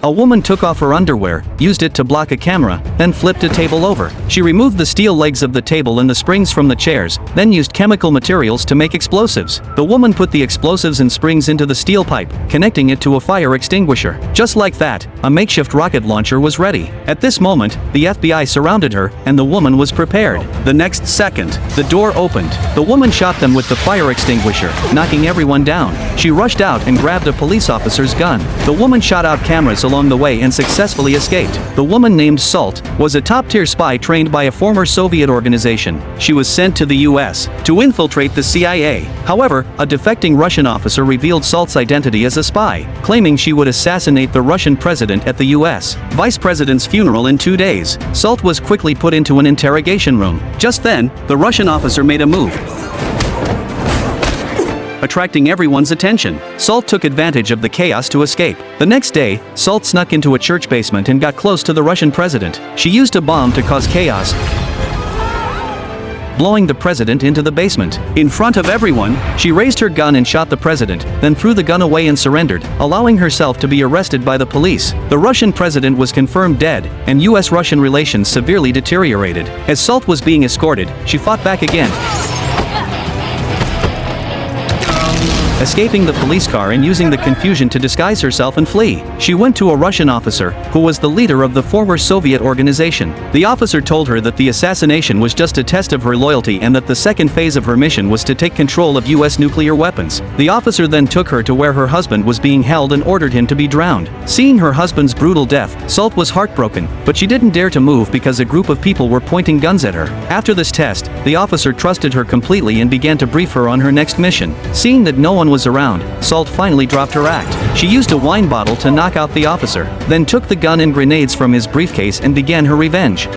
A woman took off her underwear, used it to block a camera, then flipped a table over. She removed the steel legs of the table and the springs from the chairs, then used chemical materials to make explosives. The woman put the explosives and springs into the steel pipe, connecting it to a fire extinguisher. Just like that, a makeshift rocket launcher was ready. At this moment, the FBI surrounded her, and the woman was prepared. The next second, the door opened. The woman shot them with the fire extinguisher, knocking everyone down. She rushed out and grabbed a police officer's gun. The woman shot out cameras along the way and successfully escaped. The woman named Salt was a top-tier spy trained by a former Soviet organization. She was sent to the US to infiltrate the CIA. However, a defecting Russian officer revealed Salt's identity as a spy, claiming she would assassinate the Russian president at the US vice president's funeral in 2 days. Salt was quickly put into an interrogation room. Just then, the Russian officer made a move, attracting everyone's attention. Salt took advantage of the chaos to escape. The next day, Salt snuck into a church basement and got close to the Russian president. She used a bomb to cause chaos, blowing the president into the basement. In front of everyone, she raised her gun and shot the president, then threw the gun away and surrendered, allowing herself to be arrested by the police. The Russian president was confirmed dead, and US-Russian relations severely deteriorated. As Salt was being escorted, she fought back again, escaping the police car and using the confusion to disguise herself and flee. She went to a Russian officer, who was the leader of the former Soviet organization. The officer told her that the assassination was just a test of her loyalty and that the second phase of her mission was to take control of US nuclear weapons. The officer then took her to where her husband was being held and ordered him to be drowned. Seeing her husband's brutal death, Salt was heartbroken, but she didn't dare to move because a group of people were pointing guns at her. After this test, the officer trusted her completely and began to brief her on her next mission. Seeing that no one was around, Salt finally dropped her act. She used a wine bottle to knock out the officer, then took the gun and grenades from his briefcase and began her revenge.